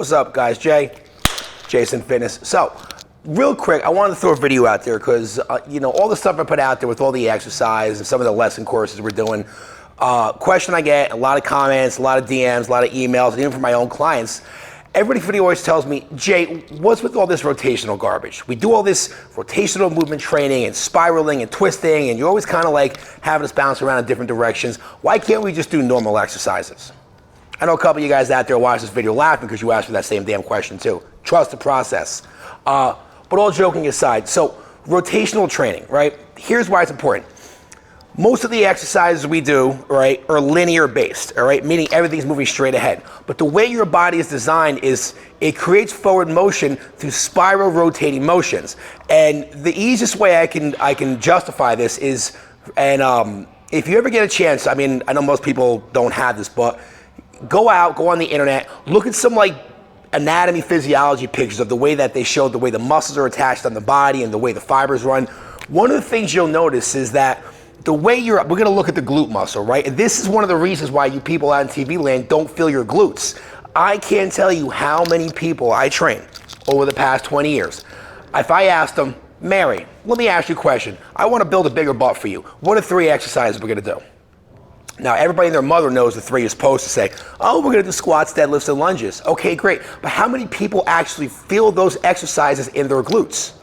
What's up, guys? Jason Fitness. So, real quick, I wanted to throw a video out there because, all the stuff I put out there with all the exercise and some of the lesson courses we're doing, question I get, a lot of comments, a lot of DMs, a lot of emails, and even from my own clients. Everybody always tells me, Jay, what's with all this rotational garbage? We do all this rotational movement training and spiraling and twisting, and you're always kind of like having us bounce around in different directions. Why can't we just do normal exercises? I know a couple of you guys out there watch this video laughing because you asked me that same damn question too. Trust the process. But all joking aside, so rotational training, right? Here's why it's important. Most of the exercises we do, right, are linear based, all right, meaning everything's moving straight ahead. But the way your body is designed is it creates forward motion through spiral rotating motions. And the easiest way I can justify this is, and if you ever get a chance, I mean, I know most people don't have this, but go on the internet, look at some like anatomy physiology pictures of the way that they showed the way the muscles are attached on the body and the way the fibers run. One of the things you'll notice is that the way we're going to look at the glute muscle, right? And this is one of the reasons why you people out in TV land don't feel your glutes. I can't tell you how many people I train over the past 20 years. If I asked them, Mary, let me ask you a question. I want to build a bigger butt for you. What are 3 exercises we're going to do? Now, everybody and their mother knows the 3 you're supposed to say, oh, we're going to do squats, deadlifts, and lunges. Okay, great. But how many people actually feel those exercises in their glutes?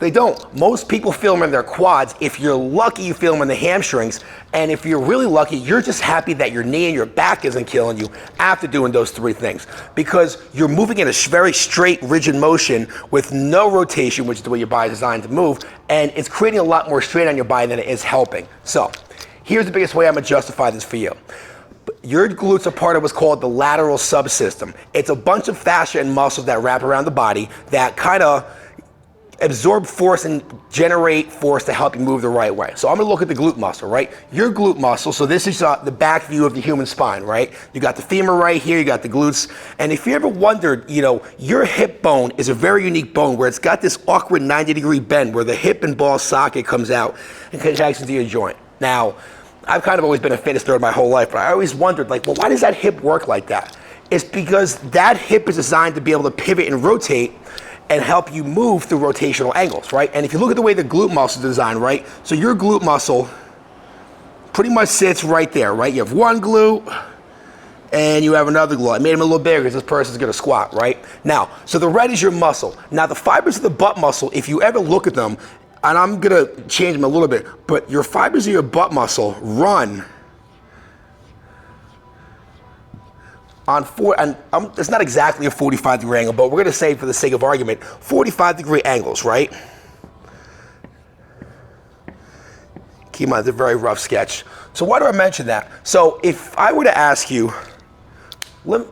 They don't. Most people feel them in their quads. If you're lucky, you feel them in the hamstrings. And if you're really lucky, you're just happy that your knee and your back isn't killing you after doing those 3 things. Because you're moving in a very straight, rigid motion with no rotation, which is the way your body's designed to move. And it's creating a lot more strain on your body than it is helping. So, here's the biggest way I'm going to justify this for you. Your glutes are part of what's called the lateral subsystem. It's a bunch of fascia and muscles that wrap around the body that kind of absorb force and generate force to help you move the right way. So I'm going to look at the glute muscle, right? Your glute muscle, so this is the back view of the human spine, right? You got the femur right here, you got the glutes. And if you ever wondered, your hip bone is a very unique bone where it's got this awkward 90-degree bend where the hip and ball socket comes out and connects into your joint. Now, I've kind of always been a fitness nerd my whole life, but I always wondered, well, why does that hip work like that? It's because that hip is designed to be able to pivot and rotate and help you move through rotational angles, right? And if you look at the way the glute muscle is designed, right? So your glute muscle pretty much sits right there, right? You have one glute and you have another glute. I made them a little bigger because this person's gonna squat, right? Now, so the red is your muscle. Now the fibers of the butt muscle, if you ever look at them, and I'm gonna change them a little bit, but your fibers of your butt muscle run on it's not exactly a 45-degree angle, but we're gonna say for the sake of argument, 45-degree angles, right? Keep in mind, it's a very rough sketch. So why do I mention that? So if I were to ask you, what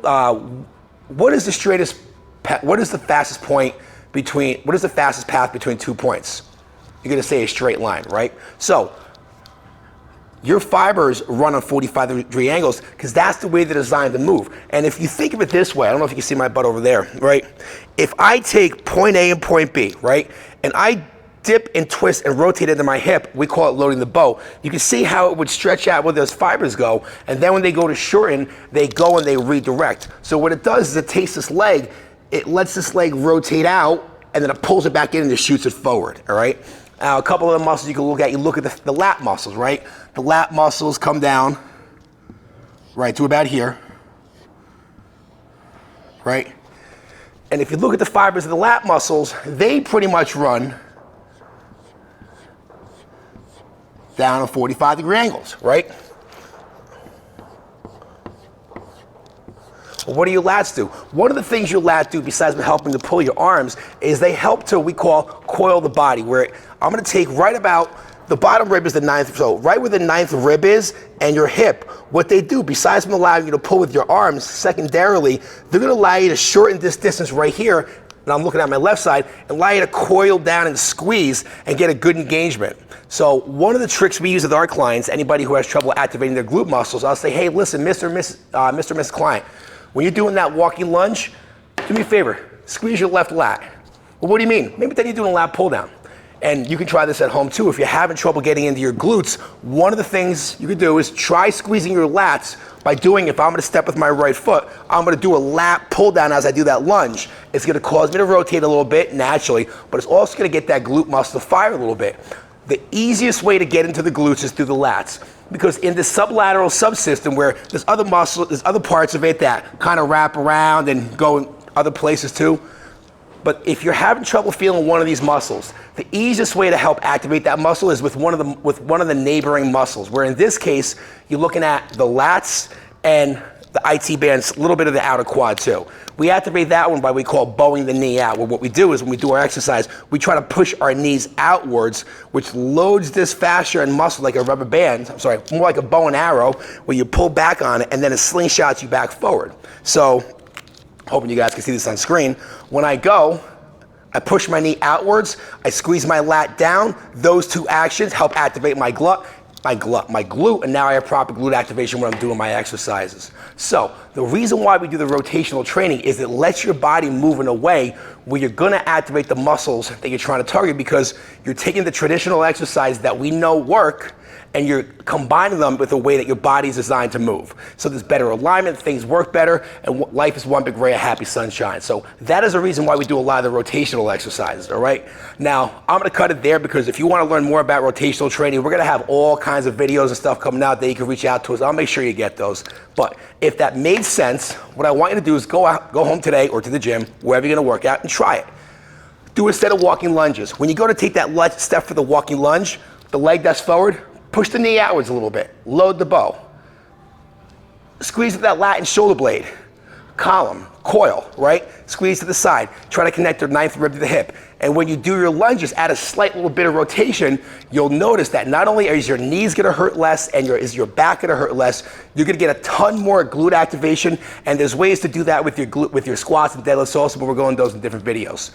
is the fastest path between 2 points? You're gonna say a straight line, right? So your fibers run on 45-degree angles because that's the way they're designed to move. And if you think of it this way, I don't know if you can see my butt over there, right? If I take point A and point B, right, and I dip and twist and rotate into my hip, we call it loading the bow. You can see how it would stretch out where those fibers go, and then when they go to shorten, they go and they redirect. So what it does is it takes this leg, it lets this leg rotate out, and then it pulls it back in and it shoots it forward, all right? Now, a couple of the muscles you can look at, you look at the lat muscles, right? The lat muscles come down right to about here, right? And if you look at the fibers of the lat muscles, they pretty much run down at 45-degree angles, right? Well, what do your lats do? One of the things your lats do, besides helping to pull your arms, is they help to, we call, coil the body, where I'm gonna take right about, the bottom rib is the 9th, so right where the 9th rib is and your hip, what they do, besides from allowing you to pull with your arms, secondarily, they're gonna allow you to shorten this distance right here, and I'm looking at my left side, and allow you to coil down and squeeze and get a good engagement. So one of the tricks we use with our clients, anybody who has trouble activating their glute muscles, I'll say, hey, listen, Mr. and Mrs. Client, when you're doing that walking lunge, do me a favor, squeeze your left lat. Well, what do you mean? Maybe then you're doing a lat pull down. And you can try this at home too. If you're having trouble getting into your glutes, one of the things you could do is try squeezing your lats by doing, if I'm gonna step with my right foot, I'm gonna do a lat pull down as I do that lunge. It's gonna cause me to rotate a little bit naturally, but it's also gonna get that glute muscle to fire a little bit. The easiest way to get into the glutes is through the lats, because in the sublateral subsystem where there's other muscles, there's other parts of it that kind of wrap around and go in other places too. But if you're having trouble feeling one of these muscles, the easiest way to help activate that muscle is with one of the neighboring muscles, where in this case, you're looking at the lats and the IT bands, a little bit of the outer quad too. We activate that one by what we call bowing the knee out, where what we do is when we do our exercise, we try to push our knees outwards, which loads this fascia and muscle like a rubber band, more like a bow and arrow, where you pull back on it and then it slingshots you back forward. So, hoping you guys can see this on screen. When I go, I push my knee outwards, I squeeze my lat down. Those two actions help activate my glute, and now I have proper glute activation when I'm doing my exercises. So the reason why we do the rotational training is it lets your body move in a way where you're gonna activate the muscles that you're trying to target, because you're taking the traditional exercise that we know work and you're combining them with the way that your body's designed to move. So there's better alignment, things work better, and life is one big ray of happy sunshine. So that is the reason why we do a lot of the rotational exercises, all right? Now, I'm gonna cut it there, because if you wanna learn more about rotational training, we're gonna have all kinds of videos and stuff coming out that you can reach out to us. I'll make sure you get those. But if that made sense, what I want you to do is go home today or to the gym, wherever you're gonna work out, and try it. Do a set of walking lunges. When you go to take that step for the walking lunge, the leg that's forward, push the knee outwards a little bit, load the bow. Squeeze with that lat and shoulder blade. Column, coil, right? Squeeze to the side. Try to connect your ninth rib to the hip. And when you do your lunges, add a slight little bit of rotation, you'll notice that not only is your knees gonna hurt less and is your back gonna hurt less, you're gonna get a ton more glute activation, and there's ways to do that with your squats and deadlifts also, but we're going those in different videos.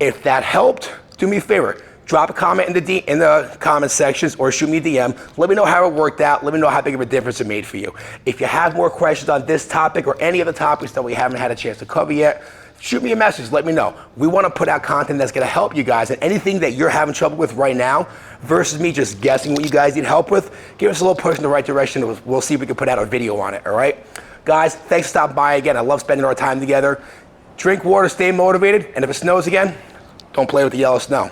If that helped, do me a favor. Drop a comment in the comment sections or shoot me a DM. Let me know how it worked out. Let me know how big of a difference it made for you. If you have more questions on this topic or any other topics that we haven't had a chance to cover yet, shoot me a message. Let me know. We want to put out content that's going to help you guys. And anything that you're having trouble with right now versus me just guessing what you guys need help with, give us a little push in the right direction. We'll see if we can put out a video on it, all right? Guys, thanks for stopping by again. I love spending our time together. Drink water, stay motivated, and if it snows again, don't play with the yellow snow.